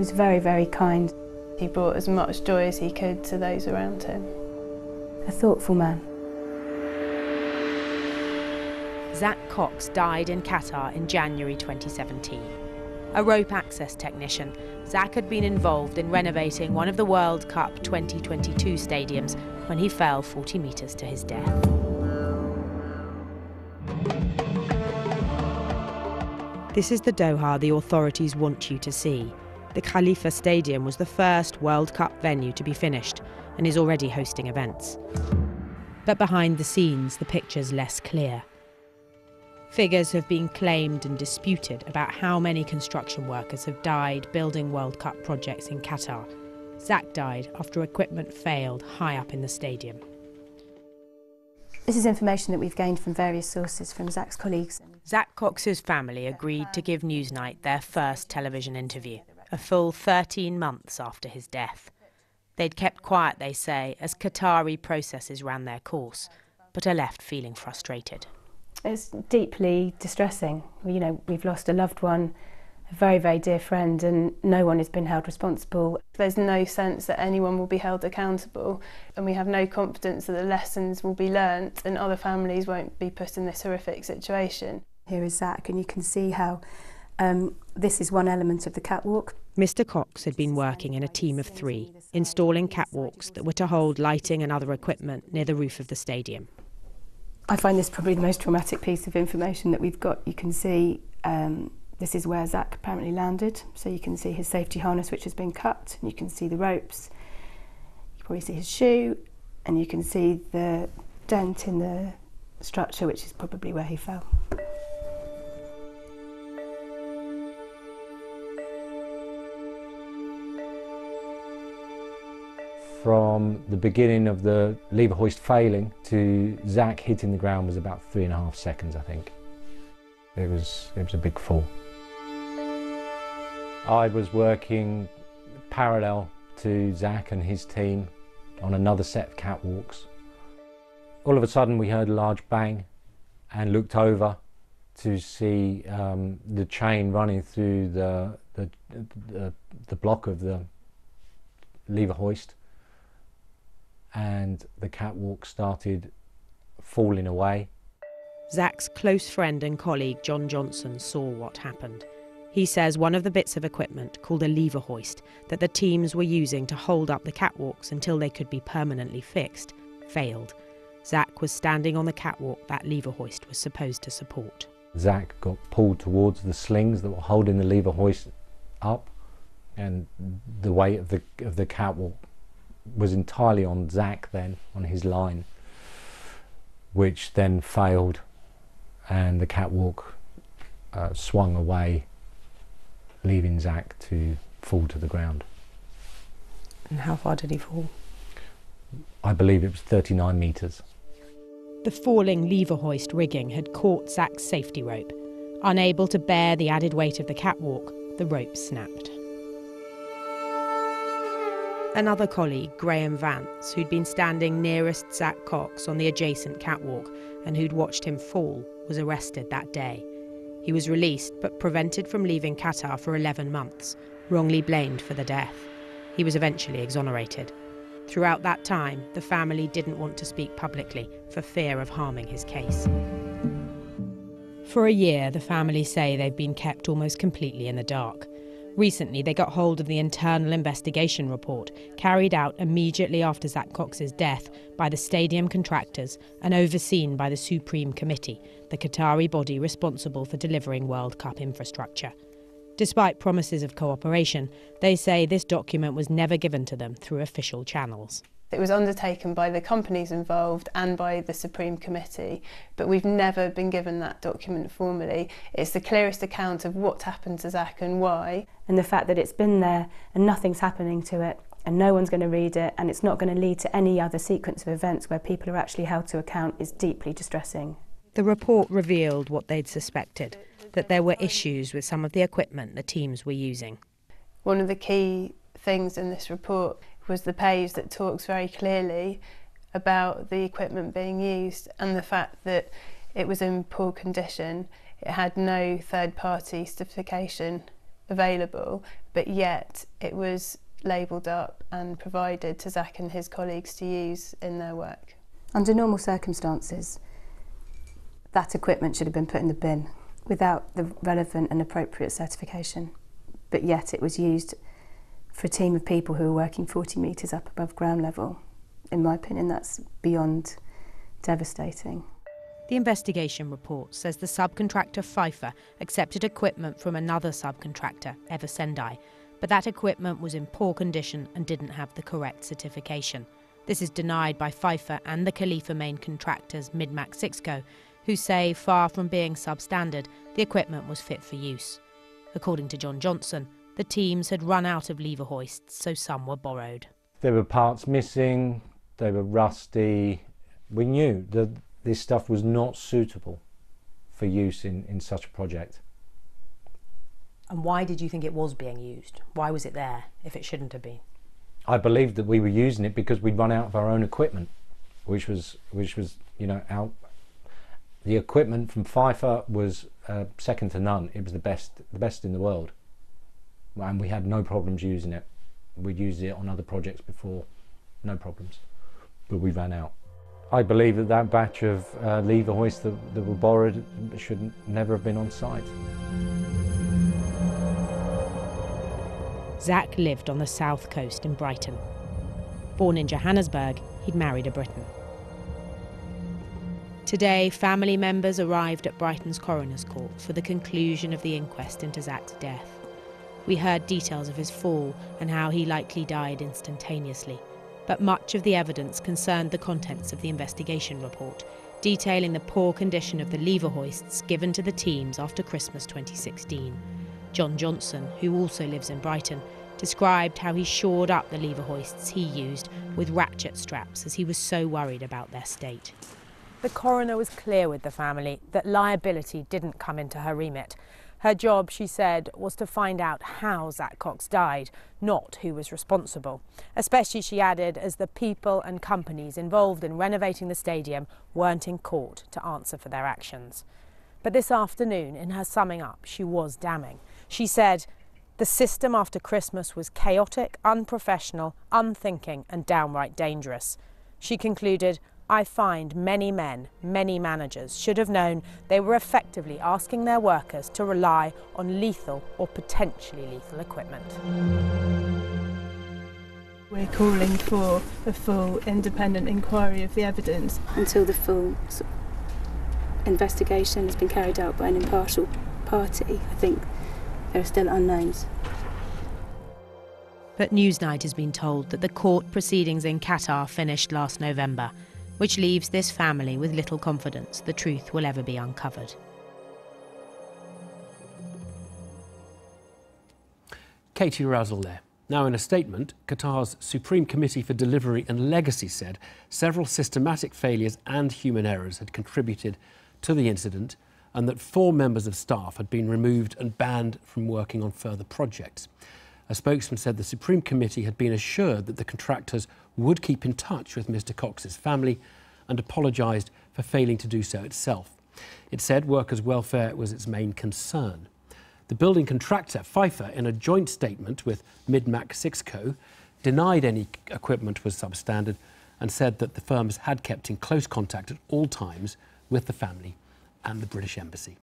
was very, very kind. He brought as much joy as he could to those around him. A thoughtful man. Zac Cox died in Qatar in January 2017. A rope access technician, Zac had been involved in renovating one of the World Cup 2022 stadiums when he fell 40 metres to his death. This is the Doha the authorities want you to see. The Khalifa Stadium was the first World Cup venue to be finished and is already hosting events. But behind the scenes, the picture's less clear. Figures have been claimed and disputed about how many construction workers have died building World Cup projects in Qatar. Zac died after equipment failed high up in the stadium. This is information that we've gained from various sources from Zac's colleagues. Zac Cox's family agreed to give Newsnight their first television interview, a full 13 months after his death. They'd kept quiet, they say, as Qatari processes ran their course, but are left feeling frustrated. It's deeply distressing. We've lost a loved one, a very, very dear friend, and no one has been held responsible. There's no sense that anyone will be held accountable, and we have no confidence that the lessons will be learnt and other families won't be put in this horrific situation. Here is Zac, and you can see how this is one element of the catwalk. Mr Cox had been working in a team of 3, installing catwalks that were to hold lighting and other equipment near the roof of the stadium. I find this probably the most traumatic piece of information that we've got. You can see this is where Zac apparently landed, so you can see his safety harness which has been cut, and you can see the ropes. You can probably see his shoe, and you can see the dent in the structure, which is probably where he fell. From the beginning of the lever hoist failing to Zac hitting the ground was about 3.5 seconds, I think. It was a big fall. I was working parallel to Zac and his team on another set of catwalks. All of a sudden we heard a large bang and looked over to see the chain running through the block of the lever hoist, and the catwalk started falling away. Zac's close friend and colleague John Johnson saw what happened. He says one of the bits of equipment, called a lever hoist, that the teams were using to hold up the catwalks until they could be permanently fixed, failed. Zac was standing on the catwalk that lever hoist was supposed to support. Zac got pulled towards the slings that were holding the lever hoist up, and the weight of the catwalk was entirely on Zac then, on his line, which then failed, and the catwalk swung away, leaving Zac to fall to the ground. And how far did he fall? I believe it was 39 metres. The falling lever hoist rigging had caught Zac's safety rope. Unable to bear the added weight of the catwalk, the rope snapped. Another colleague, Graham Vance, who'd been standing nearest Zac Cox on the adjacent catwalk and who'd watched him fall, was arrested that day. He was released but prevented from leaving Qatar for 11 months, wrongly blamed for the death. He was eventually exonerated. Throughout that time, the family didn't want to speak publicly for fear of harming his case. For a year, the family say they've been kept almost completely in the dark. Recently, they got hold of the internal investigation report carried out immediately after Zac Cox's death by the stadium contractors and overseen by the Supreme Committee, the Qatari body responsible for delivering World Cup infrastructure. Despite promises of cooperation, they say this document was never given to them through official channels. It was undertaken by the companies involved and by the Supreme Committee, but we've never been given that document formally. It's the clearest account of what happened to Zac and why. And the fact that it's been there and nothing's happening to it and no one's going to read it and it's not going to lead to any other sequence of events where people are actually held to account is deeply distressing. The report revealed what they'd suspected, that there were issues with some of the equipment the teams were using. One of the key things in this report was the page that talks very clearly about the equipment being used and the fact that it was in poor condition. It had no third-party certification available, but yet it was labelled up and provided to Zac and his colleagues to use in their work. Under normal circumstances, that equipment should have been put in the bin without the relevant and appropriate certification, but yet it was used for a team of people who were working 40 metres up above ground level. In my opinion, that's beyond devastating. The investigation report says the subcontractor Pfeiffer accepted equipment from another subcontractor, Ever Sendai, but that equipment was in poor condition and didn't have the correct certification. This is denied by Pfeiffer and the Khalifa main contractors Midmac Sixco, who say, far from being substandard, the equipment was fit for use. According to John Johnson, the teams had run out of lever hoists, so some were borrowed. There were parts missing, they were rusty. We knew that this stuff was not suitable for use in such a project. And why did you think it was being used? Why was it there if it shouldn't have been? I believed that we were using it because we'd run out of our own equipment, which was you know, the equipment from Pfeiffer was second to none. It was the best in the world, and we had no problems using it. We'd used it on other projects before, no problems, but we ran out. I believe that that batch of lever hoists that were borrowed should never have been on site. Zac lived on the south coast in Brighton. Born in Johannesburg, he'd married a Briton. Today, family members arrived at Brighton's coroner's court for the conclusion of the inquest into Zac's death. We heard details of his fall and how he likely died instantaneously, but much of the evidence concerned the contents of the investigation report, detailing the poor condition of the lever hoists given to the teams after Christmas 2016. John Johnson, who also lives in Brighton, described how he shored up the lever hoists he used with ratchet straps as he was so worried about their state. The coroner was clear with the family that liability didn't come into her remit. Her job, she said, was to find out how Zac Cox died, not who was responsible. Especially, she added, as the people and companies involved in renovating the stadium weren't in court to answer for their actions. But this afternoon, in her summing up, she was damning. She said, "The system after Christmas was chaotic, unprofessional, unthinking and downright dangerous." She concluded, "I find many men, many managers should have known they were effectively asking their workers to rely on lethal or potentially lethal equipment." We're calling for a full independent inquiry of the evidence. Until the full investigation has been carried out by an impartial party, I think there are still unknowns. But Newsnight has been told that the court proceedings in Qatar finished last November, which leaves this family with little confidence the truth will ever be uncovered. Katie Razzall there. Now, in a statement, Qatar's Supreme Committee for Delivery and Legacy said several systematic failures and human errors had contributed to the incident and that 4 members of staff had been removed and banned from working on further projects. A spokesman said the Supreme Committee had been assured that the contractors would keep in touch with Mr Cox's family and apologised for failing to do so itself. It said workers' welfare was its main concern. The building contractor, Pfeiffer, in a joint statement with Midmac Sixco, denied any equipment was substandard and said that the firms had kept in close contact at all times with the family and the British Embassy.